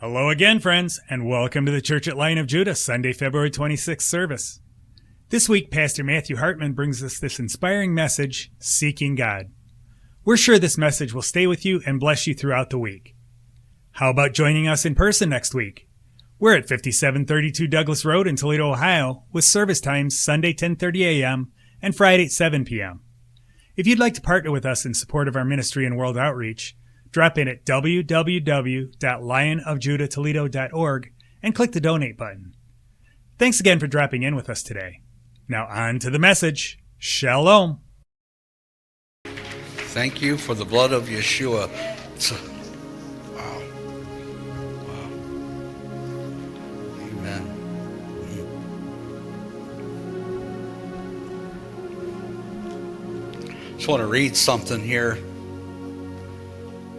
Hello again, friends, and welcome to the Church at Lion of Judah, Sunday, February 26th service. This week, Pastor Matthew Hartman brings us this inspiring message, Seeking God. We're sure this message will stay with you and bless you throughout the week. How about joining us in person next week? We're at 5732 Douglas Road in Toledo, Ohio, with service times Sunday 10:30 a.m. and Friday 7 p.m. If you'd like to partner with us in support of our ministry and world outreach, drop in at www.lionofjudahtoledo.org and click the donate button. Thanks again for dropping in with us today. Now on to the message. Shalom. Thank you for the blood of Yeshua. Wow. Amen. Just want to read something here.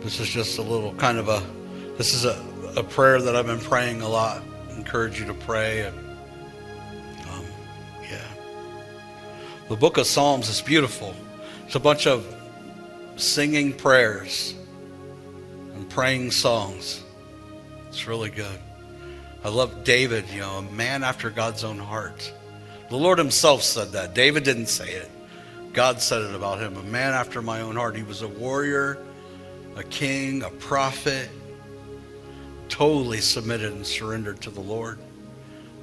This is just a little kind of this is a prayer that I've been praying a lot. I encourage you to pray. And, the book of Psalms is beautiful. It's a bunch of singing prayers and praying songs. It's really good. I love David, a man after God's own heart. The Lord himself said that. David didn't say it. God said it about him. A man after my own heart. He was a warrior, a king, a prophet, totally submitted and surrendered to the Lord.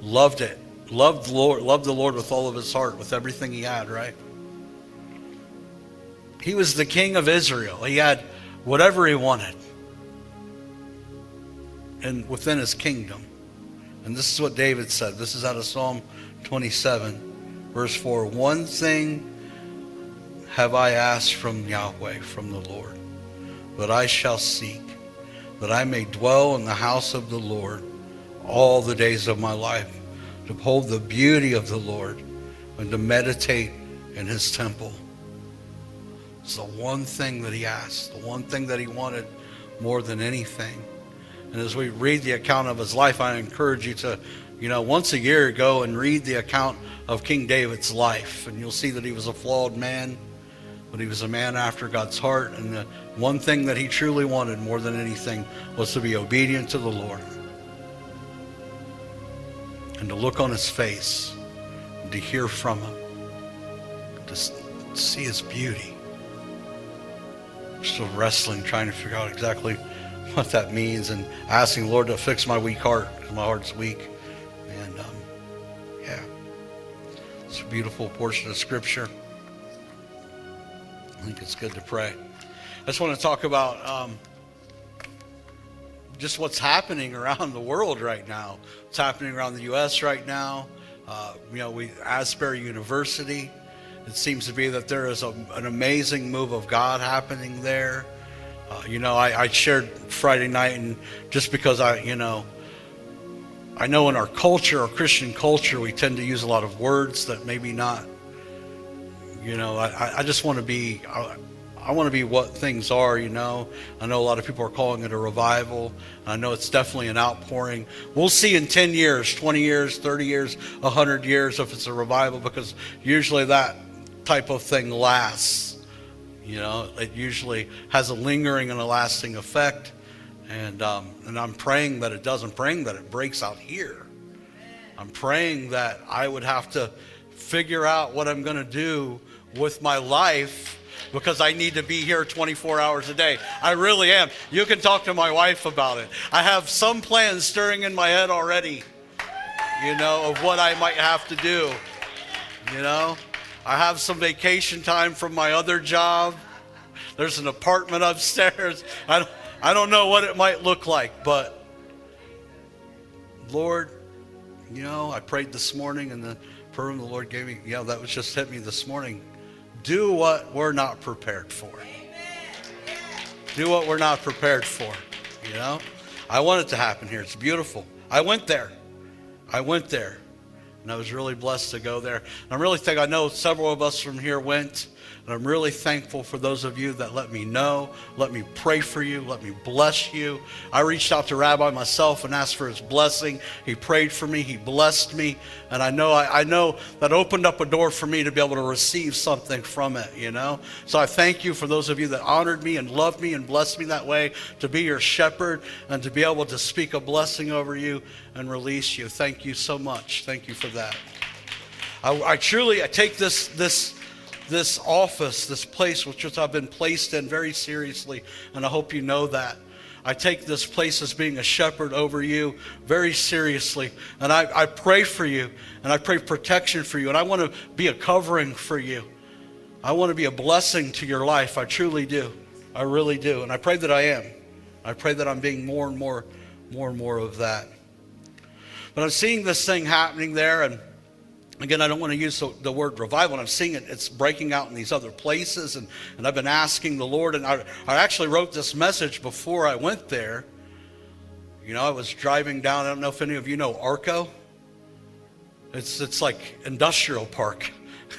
Loved it. Loved the Lord with all of his heart, with everything he had, right? He was the king of Israel. He had whatever he wanted and within his kingdom. And this is what David said. This is out of Psalm 27, verse 4. One thing have I asked from Yahweh, from the Lord, that I shall seek, that I may dwell in the house of the Lord all the days of my life, to behold the beauty of the Lord and to meditate in his temple. It's the one thing that he asked, the one thing that he wanted more than anything. And as we read the account of his life, I encourage you to, once a year go and read the account of King David's life. And you'll see that he was a flawed man, but he was a man after God's heart. And the one thing that he truly wanted more than anything was to be obedient to the Lord and to look on his face and to hear from him, to see his beauty. I'm still wrestling, trying to figure out exactly what that means, and asking the Lord to fix my weak heart, because my heart's weak. And it's a beautiful portion of Scripture. I think it's good to pray. I just want to talk about just what's happening around the world right now. What's happening around the U.S. right now. Asbury University. It seems to be that there is an amazing move of God happening there. I shared Friday night, and just because I know in our culture, our Christian culture, we tend to use a lot of words that maybe not. I just want to be. I want to be what things are, I know a lot of people are calling it a revival. I know it's definitely an outpouring. We'll see in 10 years, 20 years, 30 years, 100 years if it's a revival, because usually that type of thing lasts. It usually has a lingering and a lasting effect. And I'm praying that it does. I'm praying that it breaks out here. I'm praying that I would have to figure out what I'm going to do with my life, because I need to be here 24 hours a day. I really am. You can talk to my wife about it. I have some plans stirring in my head already, of what I might have to do. I have some vacation time from my other job. There's an apartment upstairs. I don't know what it might look like, but Lord, I prayed this morning, and the prayer the Lord gave me, that was just hit me this morning. Do what we're not prepared for. Do what we're not prepared for. I want it to happen here. It's beautiful. I went there. And I was really blessed to go there. And I really think, I know several of us from here went. And I'm really thankful for those of you that let me know, let me pray for you, let me bless you. I reached out to Rabbi myself and asked for his blessing. He prayed for me, he blessed me, and I know that opened up a door for me to be able to receive something from it, you know. So I thank you for those of you that honored me and loved me and blessed me that way, to be your shepherd and to be able to speak a blessing over you and release you. Thank you so much. Thank you for that. I take this office, this place which I've been placed in, very seriously, and I hope you know that. I take this place as being a shepherd over you very seriously, and I pray for you, and I pray protection for you, and I want to be a covering for you. I want to be a blessing to your life. I truly do. I really do, and I pray that I am. I pray that I'm being more and more of that. But I'm seeing this thing happening there, and again, I don't want to use the word revival, and I'm seeing it's breaking out in these other places, and I've been asking the Lord, and I actually wrote this message before I went there. You know, I was driving down, I don't know if any of you know Arco. It's like industrial park.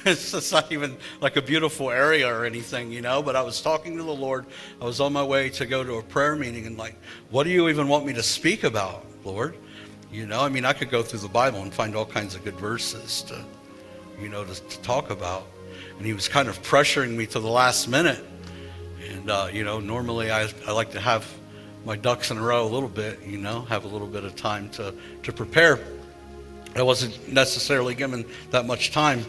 It's not even like a beautiful area or anything, you know, but I was talking to the Lord. I was on my way to go to a prayer meeting, and like, what do you even want me to speak about, Lord? You know, I mean, I could go through the Bible and find all kinds of good verses to talk about. And he was kind of pressuring me to the last minute. And, you know, normally I like to have my ducks in a row a little bit, you know, have a little bit of time to prepare. I wasn't necessarily given that much time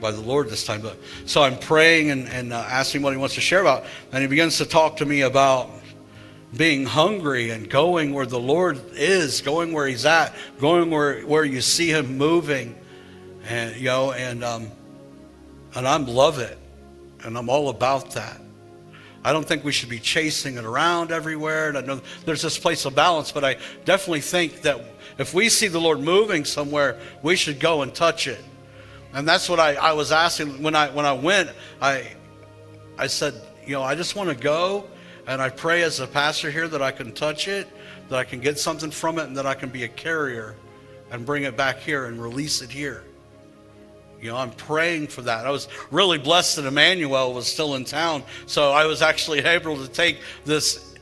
by the Lord this time. But so I'm praying and asking what he wants to share about. And he begins to talk to me about being hungry and going where the Lord is, going where he's at, going where you see him moving, and you know, and I love it, and I'm all about that. I don't think we should be chasing it around everywhere, and I know there's this place of balance, but I definitely think that if we see the Lord moving somewhere, we should go and touch it. And that's what I was asking when I went. I said, you know, I just want to go. And I pray as a pastor here that I can touch it, that I can get something from it, and that I can be a carrier and bring it back here and release it here. You know, I'm praying for that. I was really blessed that Emmanuel was still in town, so I was actually able to take this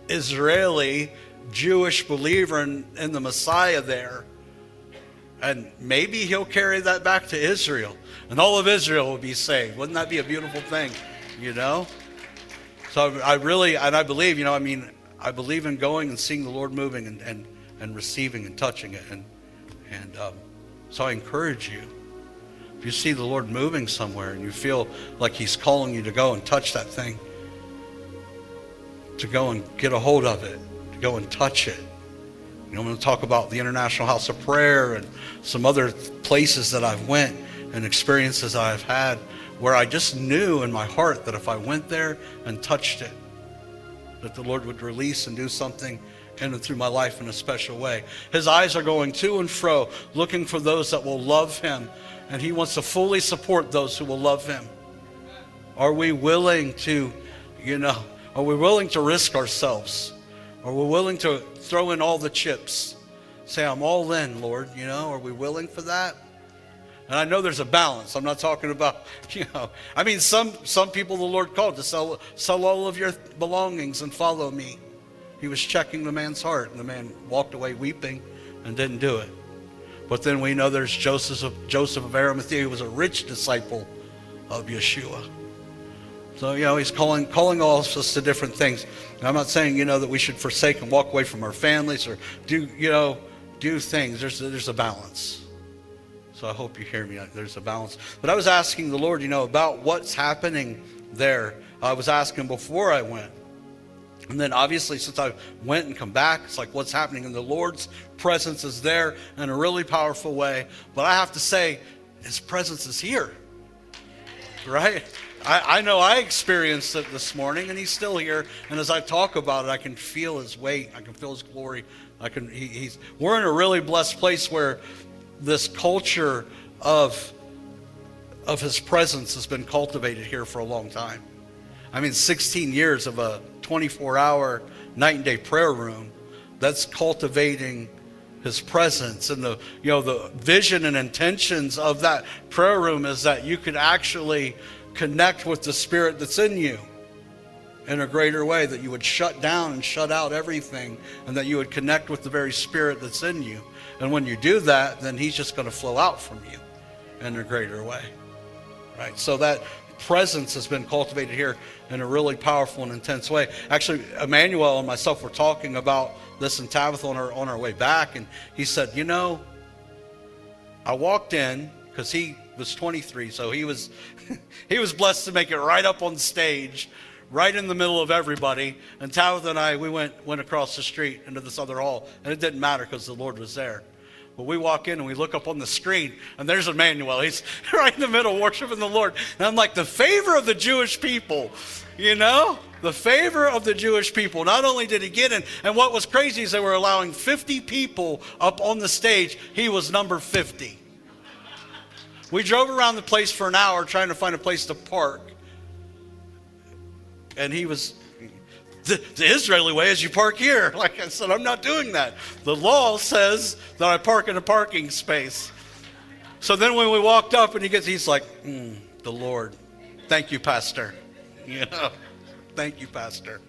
Israeli Jewish believer in the Messiah there, and maybe he'll carry that back to Israel, and all of Israel will be saved. Wouldn't that be a beautiful thing, you know? So I really, and I believe, you know, I mean, I believe in going and seeing the Lord moving and receiving and touching it. And so I encourage you, if you see the Lord moving somewhere and you feel like he's calling you to go and touch that thing, to go and get a hold of it, to go and touch it. You know, I'm going to talk about the International House of Prayer and some other places that I've went and experiences I've had, where I just knew in my heart that if I went there and touched it, that the Lord would release and do something in and through my life in a special way. His eyes are going to and fro, looking for those that will love him, and he wants to fully support those who will love him. Are we willing to, you know, are we willing to risk ourselves? Are we willing to throw in all the chips? Say, I'm all in, Lord, you know, are we willing for that? And I know there's a balance. I'm not talking about, you know, I mean, some people the Lord called to sell all of your belongings and follow me. He was checking the man's heart, and the man walked away weeping and didn't do it. But then we know there's Joseph of Arimathea, who was a rich disciple of Yeshua. So, you know, he's calling all of us to different things. And I'm not saying, you know, that we should forsake and walk away from our families or do things. There's a balance. So I hope you hear me. There's a balance. But I was asking the Lord, you know, about what's happening there. I was asking before I went. And then obviously since I went and come back, it's like what's happening. And the Lord's presence is there in a really powerful way. But I have to say, his presence is here. Right? I know I experienced it this morning, and he's still here. And as I talk about it, I can feel his weight. I can feel his glory. We're in a really blessed place where this culture of his presence has been cultivated here for a long time. I mean, 16 years of a 24-hour night and day prayer room, that's cultivating his presence. And the vision and intentions of that prayer room is that you could actually connect with the Spirit that's in you in a greater way, that you would shut down and shut out everything, and that you would connect with the very Spirit that's in you. And when you do that, then he's just going to flow out from you in a greater way. Right? So that presence has been cultivated here in a really powerful and intense way. Actually, Emmanuel and myself were talking about this in Tabitha on our way back, and he said, you know, I walked in, because he was 23, so he was he was blessed to make it right up on stage, right in the middle of everybody. And Tabitha and I, we went across the street into this other hall, and it didn't matter because the Lord was there. But we walk in and we look up on the screen, and there's Emmanuel. He's right in the middle worshiping the Lord. And I'm like, the favor of the Jewish people, you know? The favor of the Jewish people. Not only did he get in, and what was crazy is they were allowing 50 people up on the stage. He was number 50. We drove around the place for an hour trying to find a place to park. And he was, the Israeli way is you park here. Like I said, I'm not doing that. The law says that I park in a parking space. So then when we walked up and he's like, the Lord, thank you, Pastor. You know, thank you, Pastor,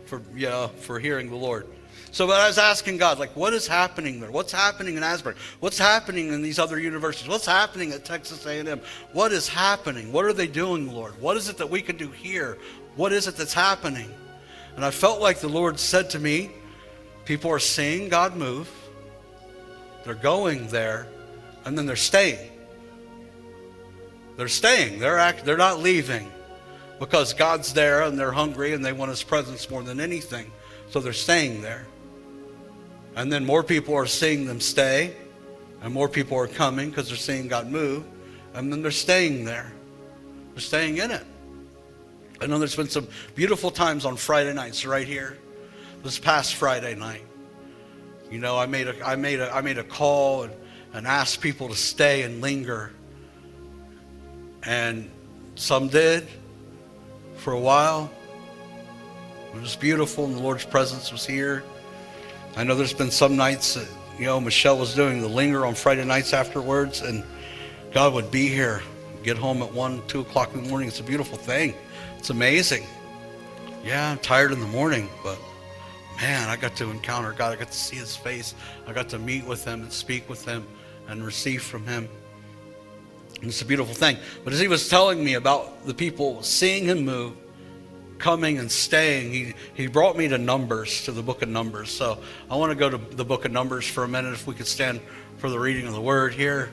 for hearing the Lord. So I was asking God, like, what is happening there? What's happening in Asbury? What's happening in these other universities? What's happening at Texas A&M? What is happening? What are they doing, Lord? What is it that we can do here? What is it that's happening? And I felt like the Lord said to me, people are seeing God move. They're going there, and then they're staying. They're staying. They're not leaving, because God's there and they're hungry and they want his presence more than anything. So they're staying there. And then more people are seeing them stay, and more people are coming because they're seeing God move, and then they're staying there. They're staying in it. I know there's been some beautiful times on Friday nights right here. This past Friday night, you know, I made a call and asked people to stay and linger, and some did for a while. It was beautiful, and the Lord's presence was here. I know there's been some nights that, you know, Michelle was doing the linger on Friday nights afterwards, and God would be here, get home at 1, 2 o'clock in the morning. It's a beautiful thing. It's amazing. Yeah, I'm tired in the morning, but man, I got to encounter God. I got to see his face. I got to meet with him and speak with him and receive from him. And it's a beautiful thing. But as he was telling me about the people seeing him move, coming and staying, he brought me to Numbers, to the book of Numbers. So I want to go to the book of Numbers for a minute, if we could stand for the reading of the word here.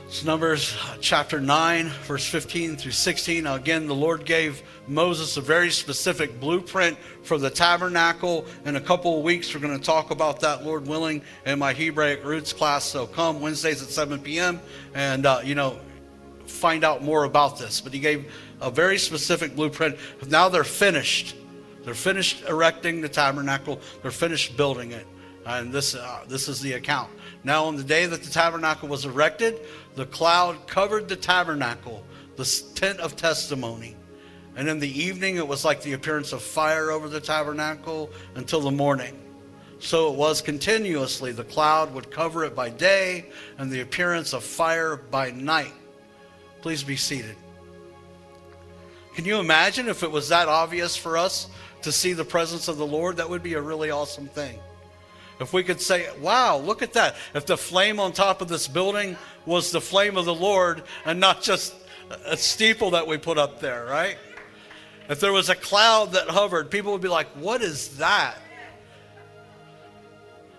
It's Numbers chapter 9, verse 15 through 16. Now again, the Lord gave Moses a very specific blueprint for the tabernacle. In a couple of weeks, we're going to talk about that, Lord willing, in my Hebraic Roots class. So come Wednesdays at 7 p.m. and, find out more about this. But he gave a very specific blueprint. Now they're finished. They're finished erecting the tabernacle. They're finished building it. And this is the account. Now on the day that the tabernacle was erected, the cloud covered the tabernacle, the tent of testimony. And in the evening, it was like the appearance of fire over the tabernacle until the morning. So it was continuously. The cloud would cover it by day, and the appearance of fire by night. Please be seated. Can you imagine if it was that obvious for us to see the presence of the Lord? That would be a really awesome thing. If we could say, wow, look at that. If the flame on top of this building was the flame of the Lord and not just a steeple that we put up there, right? If there was a cloud that hovered, people would be like, what is that?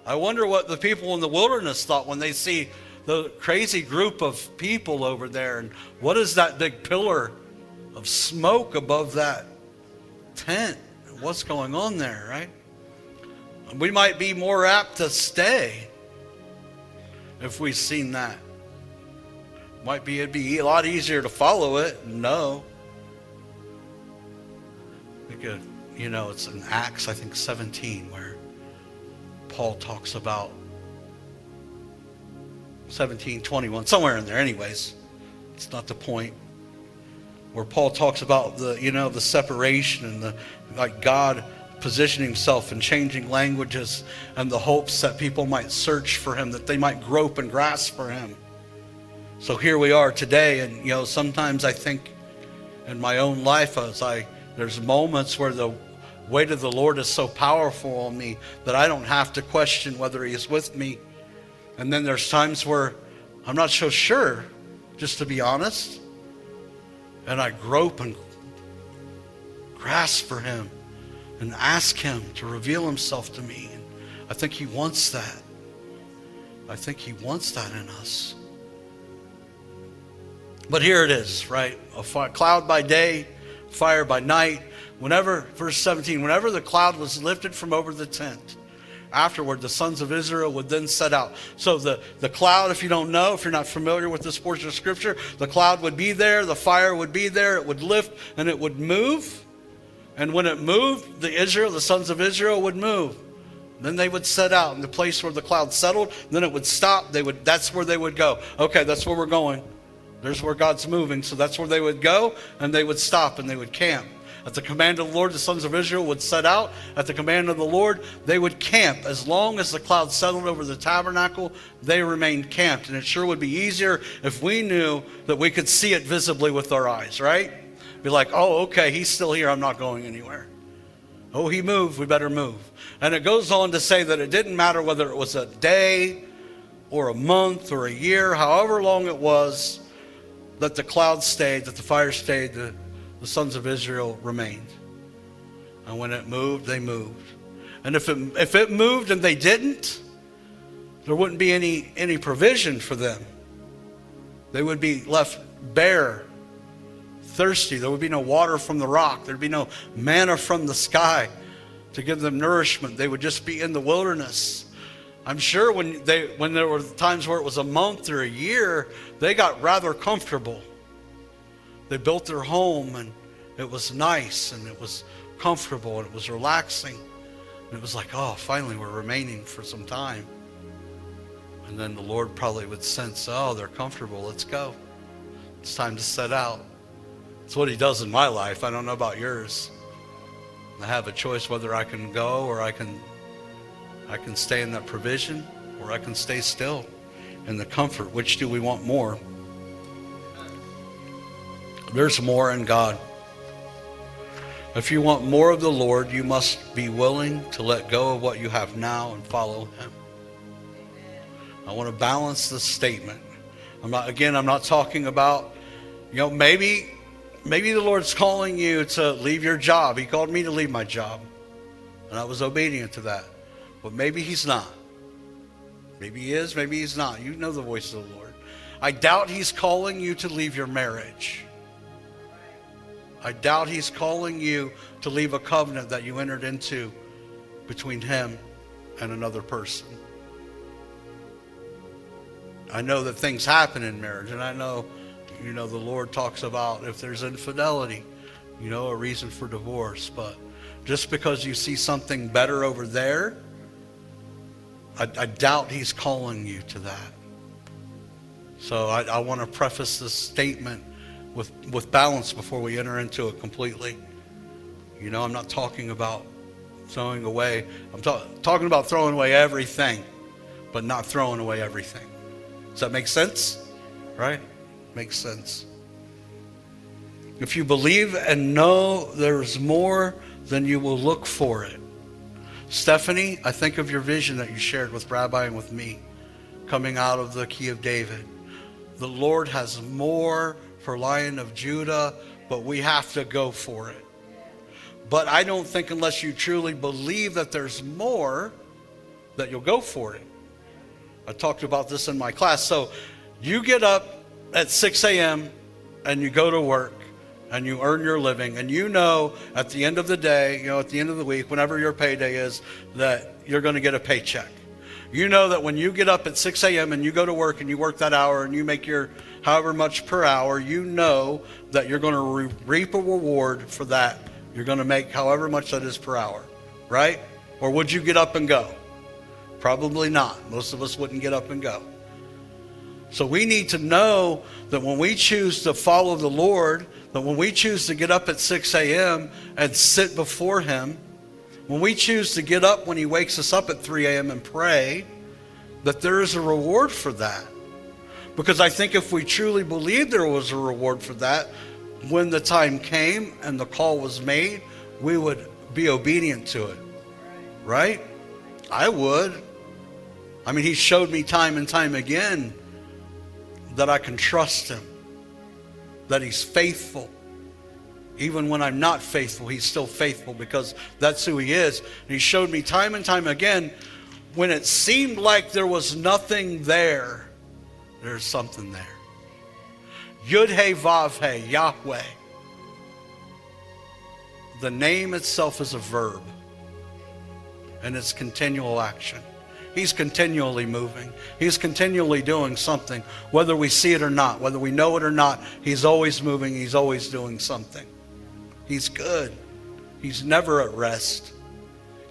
I wonder what the people in the wilderness thought when they see the crazy group of people over there, and what is that big pillar of smoke above that tent? What's going on there, right? We might be more apt to stay if we've seen that. It'd be a lot easier to follow it. No. It's in Acts, I think 17, where Paul talks about 17:21, somewhere in there. Anyways, it's not the point. Where Paul talks about the separation and God positioning himself and changing languages and the hopes that people might search for him, that they might grope and grasp for him. So here we are today, and sometimes I think in my own life there's moments where the weight of the Lord is so powerful on me that I don't have to question whether He is with me. And then there's times where I'm not so sure, just to be honest, and I grope and grasp for Him and ask Him to reveal Himself to me. And I think He wants that. I think He wants that in us. But here it is, right? A cloud by day, fire by night. Verse 17, whenever the cloud was lifted from over the tent, afterward the sons of Israel would then set out. So the cloud, if you don't know, if you're not familiar with this portion of Scripture, the cloud would be there, the fire would be there, it would lift, and it would move. And when it moved, the sons of Israel would move. Then they would set out in the place where the cloud settled. Then it would stop. That's where they would go. Okay, that's where we're going. There's where God's moving. So that's where they would go, and they would stop, and they would camp. At the command of the Lord, the sons of Israel would set out. At the command of the Lord, they would camp. As long as the cloud settled over the tabernacle, they remained camped. And it sure would be easier if we knew that we could see it visibly with our eyes, right? Be like, oh, okay, He's still here. I'm not going anywhere. Oh, He moved. We better move. And it goes on to say that it didn't matter whether it was a day or a month or a year, however long it was, that the cloud stayed, that the fire stayed, the sons of Israel remained. And when it moved, they moved. And if it moved and they didn't, there wouldn't be any provision for them. They would be left bare, thirsty. There would be no water from the rock. There'd be no manna from the sky to give them nourishment. They would just be in the wilderness. I'm sure when there were times where it was a month or a year, they got rather comfortable. They built their home, and it was nice, and it was comfortable, and it was relaxing. And it was like, oh, finally we're remaining for some time. And then the Lord probably would sense, oh, they're comfortable, let's go. It's time to set out. It's what He does in my life. I don't know about yours. I have a choice whether I can go or I can stay in that provision, or I can stay still in the comfort. Which do we want more? There's more in God. If you want more of the Lord, you must be willing to let go of what you have now and follow Him. I want to balance this statement. I'm not talking about, maybe the Lord's calling you to leave your job. He called me to leave my job, and I was obedient to that. But maybe He's not. Maybe He is, maybe He's not. You know the voice of the Lord. I doubt He's calling you to leave your marriage. I doubt He's calling you to leave a covenant that you entered into between Him and another person. I know that things happen in marriage, and I know, the Lord talks about if there's infidelity, a reason for divorce. But just because you see something better over there, I doubt He's calling you to that. So I want to preface this statement with balance before we enter into it completely. I'm not talking about throwing away. I'm talking about throwing away everything, but not throwing away everything. Does that make sense? Right? Makes sense. If you believe and know there's more, then you will look for it. Stephanie, I think of your vision that you shared with Rabbi and with me, coming out of the Key of David. The Lord has more for Lion of Judah, but we have to go for it. But I don't think unless you truly believe that there's more, that you'll go for it. I talked about this in my class. So you get up at 6 a.m. and you go to work and you earn your living, and at the end of the day, at the end of the week, whenever your payday is, that you're going to get a paycheck. You know that when you get up at 6 a.m. and you go to work and you work that hour and you make your however much per hour, you know that you're going to reap a reward for that. You're going to make however much that is per hour, right? Or would you get up and go? Probably not. Most of us wouldn't get up and go. So we need to know that when we choose to follow the Lord, that when we choose to get up at 6 a.m. and sit before Him, when we choose to get up when He wakes us up at 3 a.m. and pray, that there is a reward for that. Because I think if we truly believed there was a reward for that, when the time came and the call was made, we would be obedient to it. Right? I would. I mean, he showed me time and time again that I can trust him, that he's faithful. Even when I'm not faithful, he's still faithful, because that's who he is. And he showed me time and time again, when it seemed like there was nothing there, there's something there. Yud He Vav He, Yahweh. The name itself is a verb, and it's continual action. He's continually moving. He's continually doing something, whether we see it or not, whether we know it or not. He's always moving. He's always doing something. He's good. He's never at rest.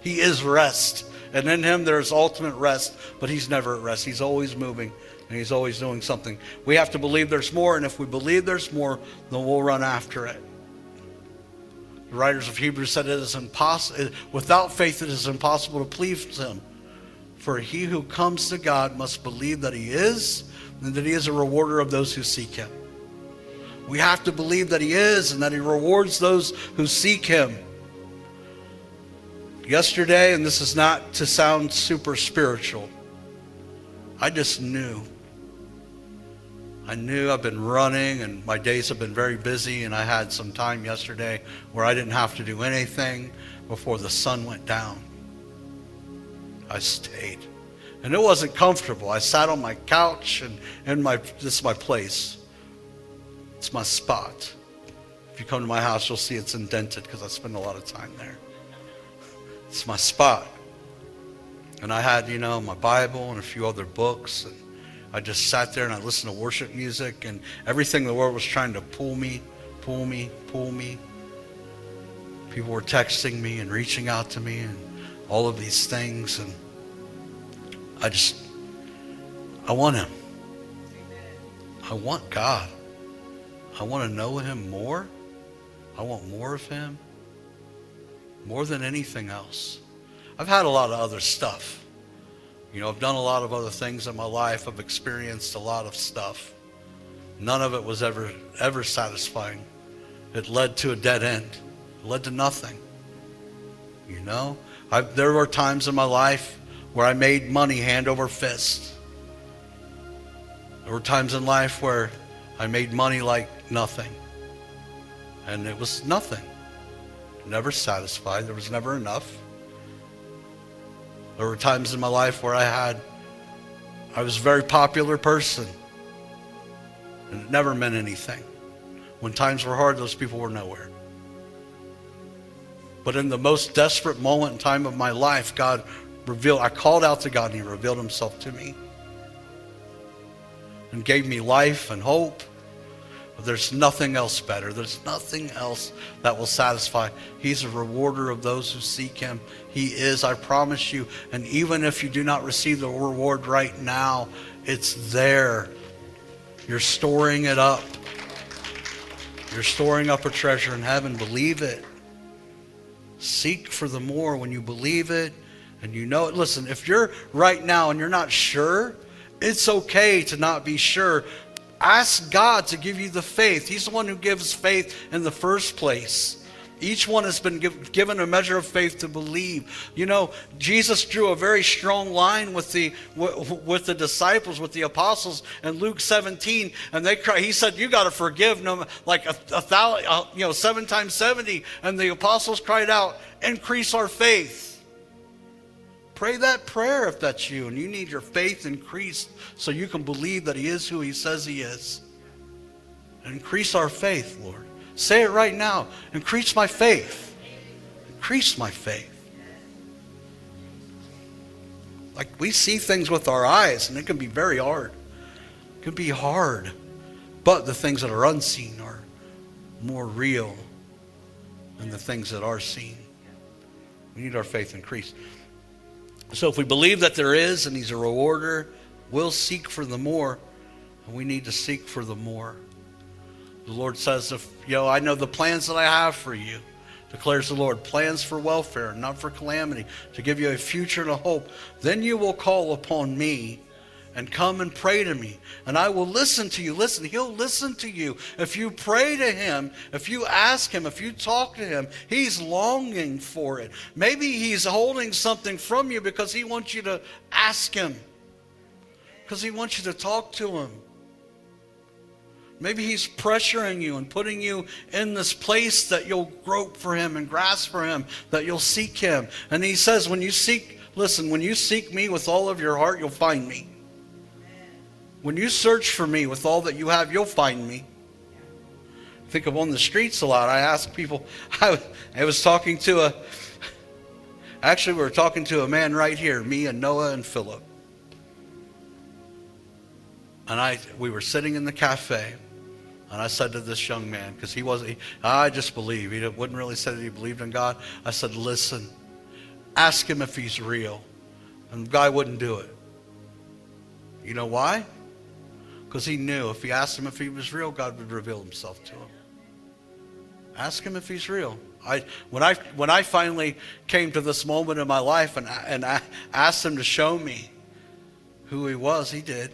He is rest. And in him there's ultimate rest, but he's never at rest. He's always moving, and he's always doing something. We have to believe there's more, and if we believe there's more, then we'll run after it. The writers of Hebrews said it is impossible. Without faith it is impossible to please him. For he who comes to God must believe that he is, and that he is a rewarder of those who seek him. We have to believe that he is, and that he rewards those who seek him. Yesterday, and this is not to sound super spiritual, I just knew. I knew. I've been running, and my days have been very busy, and I had some time yesterday where I didn't have to do anything before the sun went down. I stayed. And it wasn't comfortable. I sat on my couch, and this is my place. It's my spot. If you come to my house, you'll see it's indented because I spend a lot of time there. It's my spot. And I had, my Bible and a few other books. And I just sat there and I listened to worship music, and everything the Lord was trying to pull me. People were texting me and reaching out to me and all of these things. And I want him. I want God. I want to know him more. I want more of him. More than anything else. I've had a lot of other stuff. I've done a lot of other things in my life. I've experienced a lot of stuff. None of it was ever satisfying. It led to a dead end. It led to nothing. There were times in my life where I made money hand over fist. There were times in life where I made money like nothing. And it was nothing. Never satisfied. There was never enough. There were times in my life where I was a very popular person. And it never meant anything. When times were hard, those people were nowhere. But in the most desperate moment in time of my life, I called out to God, and he revealed himself to me. And gave me life and hope. But there's nothing else better. There's nothing else that will satisfy. He's a rewarder of those who seek him. He is, I promise you. And even if you do not receive the reward right now, it's there. You're storing it up. You're storing up a treasure in heaven. Believe it. Seek for the more when you believe it and you know it. Listen, if you're right now and you're not sure, it's okay to not be sure. Ask God to give you the faith. He's the one who gives faith in the first place. Each one has been given a measure of faith to believe. Jesus drew a very strong line with the disciples, with the apostles in Luke 17, and he said, "You got to forgive them like 7 times 70." And the apostles cried out, "Increase our faith." Pray that prayer if that's you and you need your faith increased so you can believe that he is who he says he is. Increase our faith, Lord. Say it right now. Increase my faith. Increase my faith. Like, we see things with our eyes, and it can be very hard. It can be hard. But the things that are unseen are more real than the things that are seen. We need our faith increased. So if we believe that there is, and he's a rewarder, we'll seek for the more. And we need to seek for the more. The Lord says, I know the plans that I have for you, declares the Lord, plans for welfare, not for calamity, to give you a future and a hope. Then you will call upon me, and come and pray to me, and I will listen to you. Listen, he'll listen to you. If you pray to him, if you ask him, if you talk to him, he's longing for it. Maybe he's holding something from you because he wants you to ask him, because he wants you to talk to him. Maybe he's pressuring you and putting you in this place that you'll grope for him and grasp for him, that you'll seek him. And he says, when you seek me with all of your heart, you'll find me. When you search for me with all that you have, you'll find me. I think I'm on the streets a lot. I ask people, we were talking to a man right here, me and Noah and Philip. And we were sitting in the cafe, and I said to this young man, because I just believe. He wouldn't really say that he believed in God. I said, listen, ask him if he's real. And the guy wouldn't do it. You know why? Because he knew if he asked him if he was real, God would reveal himself to him. Ask him if he's real. When I finally came to this moment in my life and I asked him to show me who he was, he did.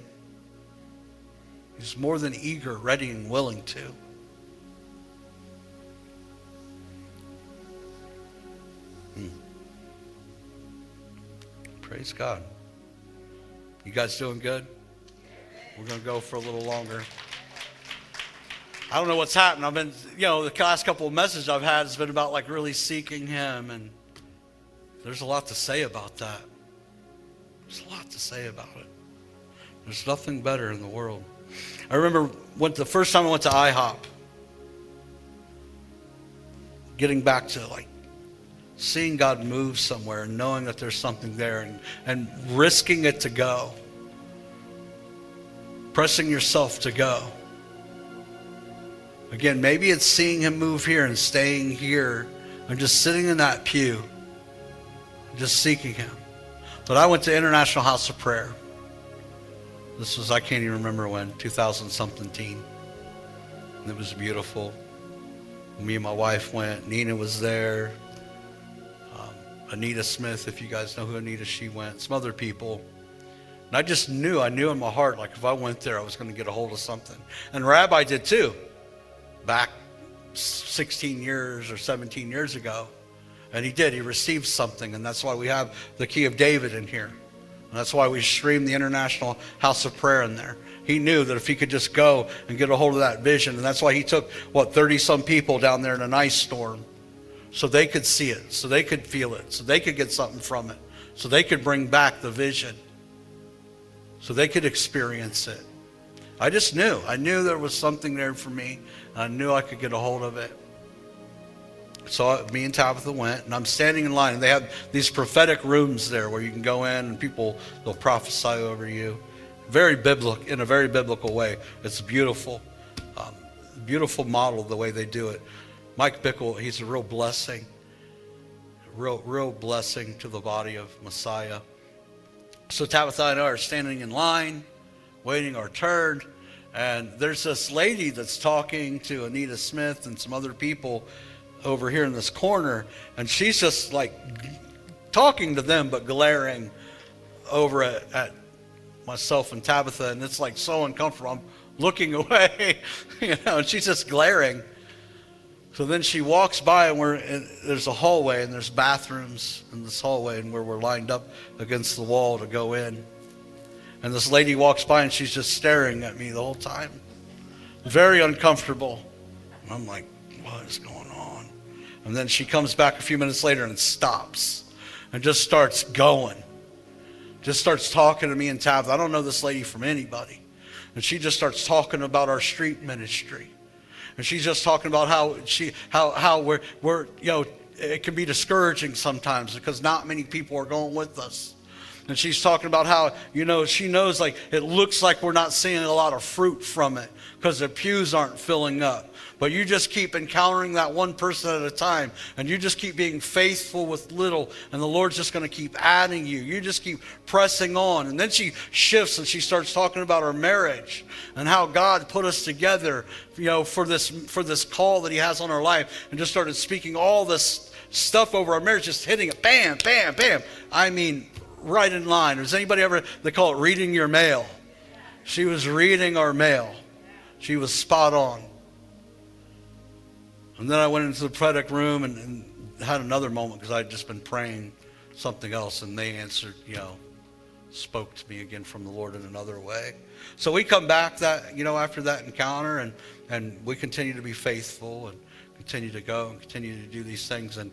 He's more than eager, ready, and willing to. Praise God. You guys doing good? We're going to go for a little longer. I don't know what's happened. I've been, the last couple of messages I've had has been about like really seeking him, and there's a lot to say about that. There's a lot to say about it. There's nothing better in the world. I remember the first time I went to IHOP, getting back to like seeing God move somewhere and knowing that there's something there and risking it to go. Pressing yourself to go. Again, maybe it's seeing him move here and staying here and just sitting in that pew, just seeking him. But I went to International House of Prayer. This was, I can't even remember when, 2000-something. And it was beautiful. Me and my wife went. Nina was there. Anita Smith, if you guys know who Anita, she went. Some other people. And I knew in my heart, like if I went there, I was going to get a hold of something. And Rabbi did too, back 16 years or 17 years ago. And he received something. And that's why we have the Key of David in here. And that's why we stream the International House of Prayer in there. He knew that if he could just go and get a hold of that vision, and that's why he took, 30-some people down there in an ice storm, so they could see it, so they could feel it, so they could get something from it, so they could bring back the vision, so they could experience it. I just knew. I knew there was something there for me, and I knew I could get a hold of it. So me and Tabitha went, and I'm standing in line, and they have these prophetic rooms there where you can go in, and they'll prophesy over you. Very biblical, in a very biblical way. It's beautiful. Beautiful model, the way they do it. Mike Bickle, he's a real blessing. Real blessing to the body of Messiah. So Tabitha and I are standing in line, waiting our turn, and there's this lady that's talking to Anita Smith and some other people over here in this corner, and she's just like talking to them but glaring over at myself and Tabitha, and it's like so uncomfortable. I'm looking away, and she's just glaring. So then she walks by, and there's a hallway, and there's bathrooms in this hallway, and where we're lined up against the wall to go in. And this lady walks by, and she's just staring at me the whole time. Very uncomfortable. And I'm like, what is going on? And then she comes back a few minutes later and stops and just starts going. Just starts talking to me and Tabitha. I don't know this lady from anybody. And she just starts talking about our street ministry. And she's just talking about how we're it can be discouraging sometimes because not many people are going with us. And she's talking about how, she knows like it looks like we're not seeing a lot of fruit from it because the pews aren't filling up. But you just keep encountering that one person at a time, and you just keep being faithful with little, and the Lord's just going to keep adding you. You just keep pressing on. And then she shifts and she starts talking about her marriage and how God put us together, for this call that he has on our life, and just started speaking all this stuff over our marriage, just hitting it, bam, bam, bam. I mean, right in line. Does anybody ever, they call it reading your mail. She was reading our mail. She was spot on. And then I went into the prophetic room and had another moment because I'd just been praying something else, and they answered, spoke to me again from the Lord in another way. So we come back that, after that encounter, and we continue to be faithful and continue to go and continue to do these things. And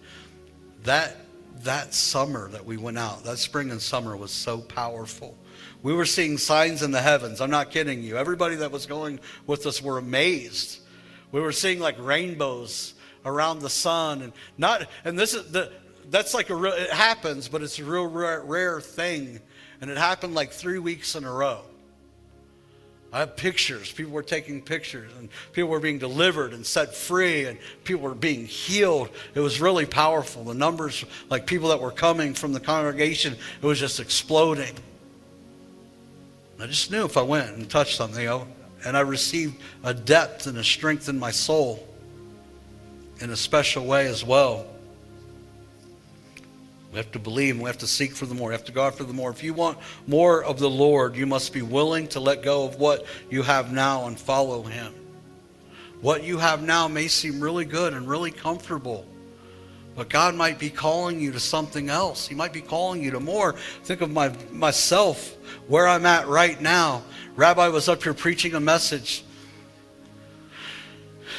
that summer that we went out, that spring and summer was so powerful. We were seeing signs in the heavens. I'm not kidding you. Everybody that was going with us were amazed. We were seeing like rainbows around the sun, that's like it happens, but it's a real rare thing. And it happened like 3 weeks in a row. I have pictures. People were taking pictures, and people were being delivered and set free, and people were being healed. It was really powerful. The numbers, like people that were coming from the congregation, it was just exploding. I just knew if I went and touched something, and I received a depth and a strength in my soul in a special way as well. We have to believe, and we have to seek for the more. We have to go after the more. If you want more of the Lord, you must be willing to let go of what you have now and follow Him. What you have now may seem really good and really comfortable, but God might be calling you to something else. He might be calling you to more. Think of myself, where I'm at right now. Rabbi was up here preaching a message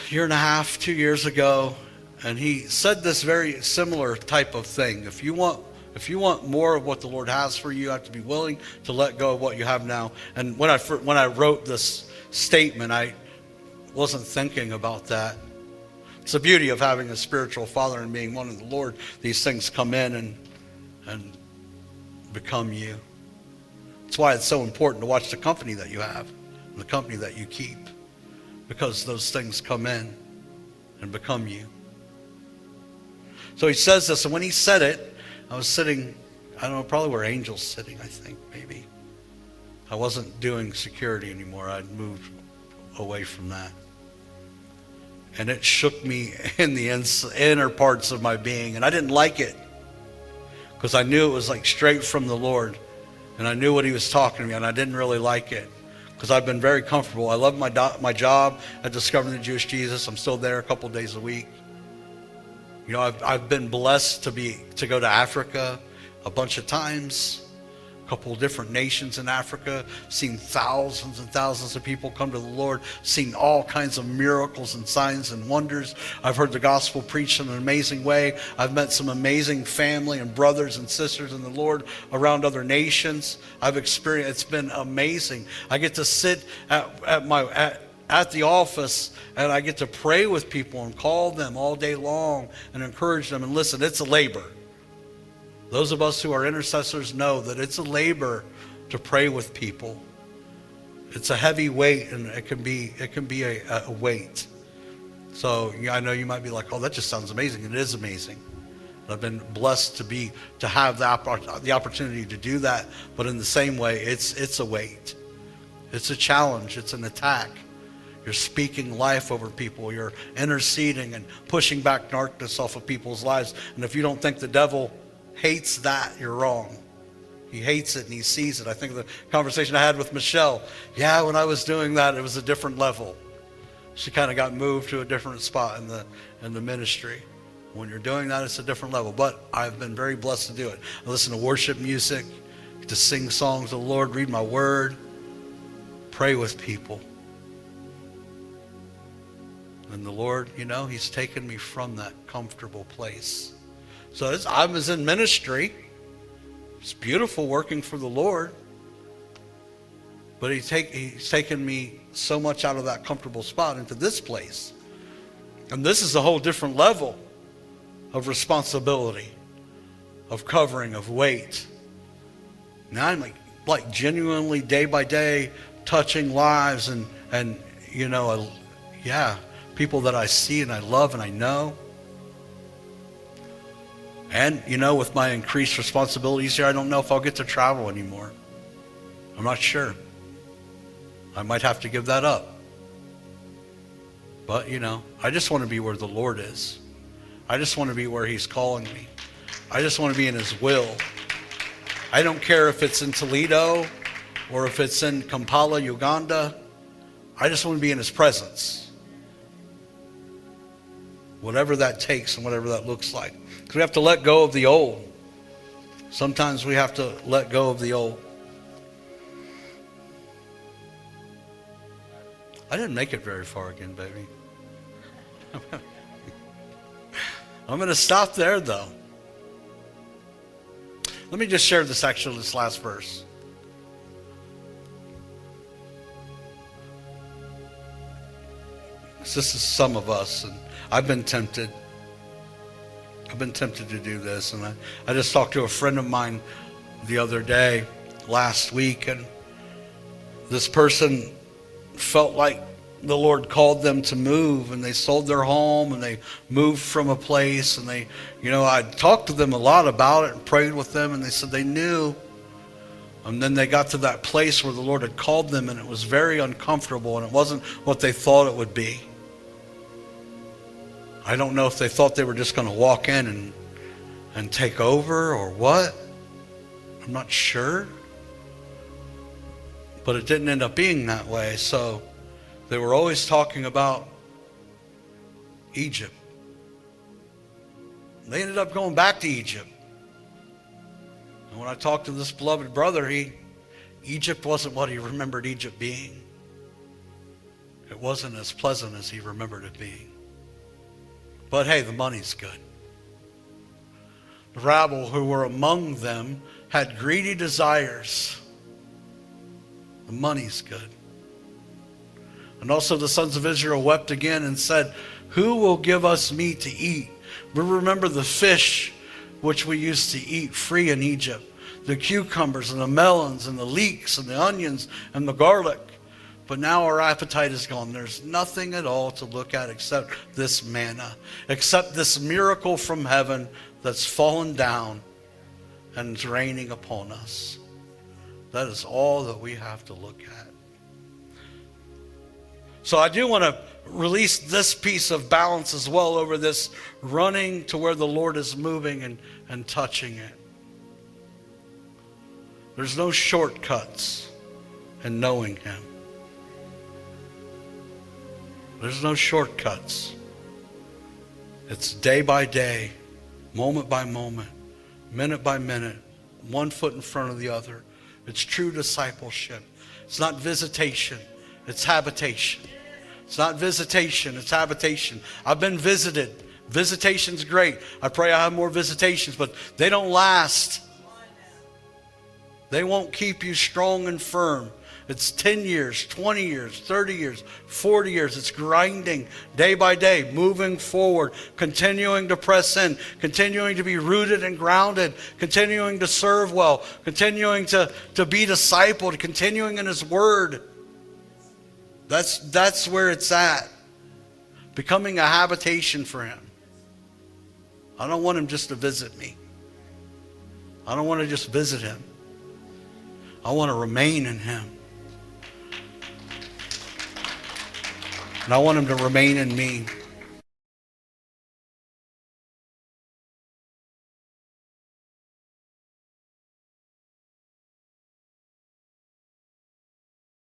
a year and a half, 2 years ago, and he said this very similar type of thing. If you want more of what the Lord has for you, you have to be willing to let go of what you have now. And when I wrote this statement, I wasn't thinking about that. It's the beauty of having a spiritual father and being one of the Lord. These things come in and become you. That's why it's so important to watch the company that you have and the company that you keep, because those things come in and become you. So he says this, and when he said it, I was sitting, I don't know, probably where Angel's sitting, I think, maybe. I wasn't doing security anymore. I'd moved away from that. And it shook me in the inner parts of my being, and I didn't like it, because I knew it was like straight from the Lord, and I knew what he was talking to me, and I didn't really like it, because I've been very comfortable. I love my job at Discovering the Jewish Jesus. I'm still there a couple days a week. I've been blessed to go to Africa a bunch of times, a couple of different nations in Africa, seen thousands and thousands of people come to the Lord, seen all kinds of miracles and signs and wonders. I've heard the gospel preached in an amazing way. I've met some amazing family and brothers and sisters in the Lord around other nations. It's been amazing. I get to sit at the office, and I get to pray with people and call them all day long and encourage them. And listen, it's a labor. Those of us who are intercessors know that it's a labor to pray with people. It's a heavy weight, and it can be a weight. So I know you might be like, oh, that just sounds amazing. It is amazing. I've been blessed to have the opportunity to do that. But in the same way, it's a weight. It's a challenge. It's an attack. You're speaking life over people. You're interceding and pushing back darkness off of people's lives. And if you don't think the devil hates that, you're wrong. He hates it and he sees it. I think the conversation I had with Michelle, when I was doing that, it was a different level. She kind of got moved to a different spot in the ministry. When you're doing that, it's a different level. But I've been very blessed to do it. I listen to worship music, to sing songs of the Lord, read my word, pray with people. And the Lord, he's taken me from that comfortable place. So I was in ministry. It's beautiful working for the Lord. But he's taken me so much out of that comfortable spot into this place. And this is a whole different level of responsibility, of covering, of weight. Now I'm like genuinely day by day touching lives and people that I see and I love and I know. And, with my increased responsibilities here, I don't know if I'll get to travel anymore. I'm not sure. I might have to give that up. But, I just want to be where the Lord is. I just want to be where he's calling me. I just want to be in his will. I don't care if it's in Toledo or if it's in Kampala, Uganda. I just want to be in his presence. Whatever that takes and whatever that looks like. Because we have to let go of the old. Sometimes we have to let go of the old. I didn't make it very far again, baby. I'm going to stop there, though. Let me just share this last verse. This is some of us, and I've been tempted. I've been tempted to do this, and I just talked to a friend of mine the other day, last week, and this person felt like the Lord called them to move, and they sold their home and they moved from a place, and I talked to them a lot about it and prayed with them, and they said they knew. And then they got to that place where the Lord had called them, and it was very uncomfortable, and it wasn't what they thought it would be. I don't know if they thought they were just going to walk in and take over or what. I'm not sure. But it didn't end up being that way. So they were always talking about Egypt. They ended up going back to Egypt. And when I talked to this beloved brother, Egypt wasn't what he remembered Egypt being. It wasn't as pleasant as he remembered it being. But hey, the money's good. The rabble who were among them had greedy desires. The money's good. And also the sons of Israel wept again and said, who will give us meat to eat? We remember the fish which we used to eat free in Egypt, the cucumbers and the melons and the leeks and the onions and the garlic. But now our appetite is gone. There's nothing at all to look at except this manna, except this miracle from heaven that's fallen down and is raining upon us. That is all that we have to look at. So I do want to release this piece of balance as well over this running to where the Lord is moving and touching it. There's no shortcuts in knowing Him. There's no shortcuts. It's day by day, moment by moment, minute by minute, one foot in front of the other. It's true discipleship. It's not visitation, it's habitation. It's not visitation, it's habitation. I've been visited. Visitation's great. I pray I have more visitations, but they don't last. They won't keep you strong and firm. It's 10 years, 20 years, 30 years, 40 years. It's grinding day by day, moving forward, continuing to press in, continuing to be rooted and grounded, continuing to serve well, continuing to be discipled, continuing in His Word. That's where it's at. Becoming a habitation for Him. I don't want Him just to visit me. I don't want to just visit Him. I want to remain in Him. And I want Him to remain in me.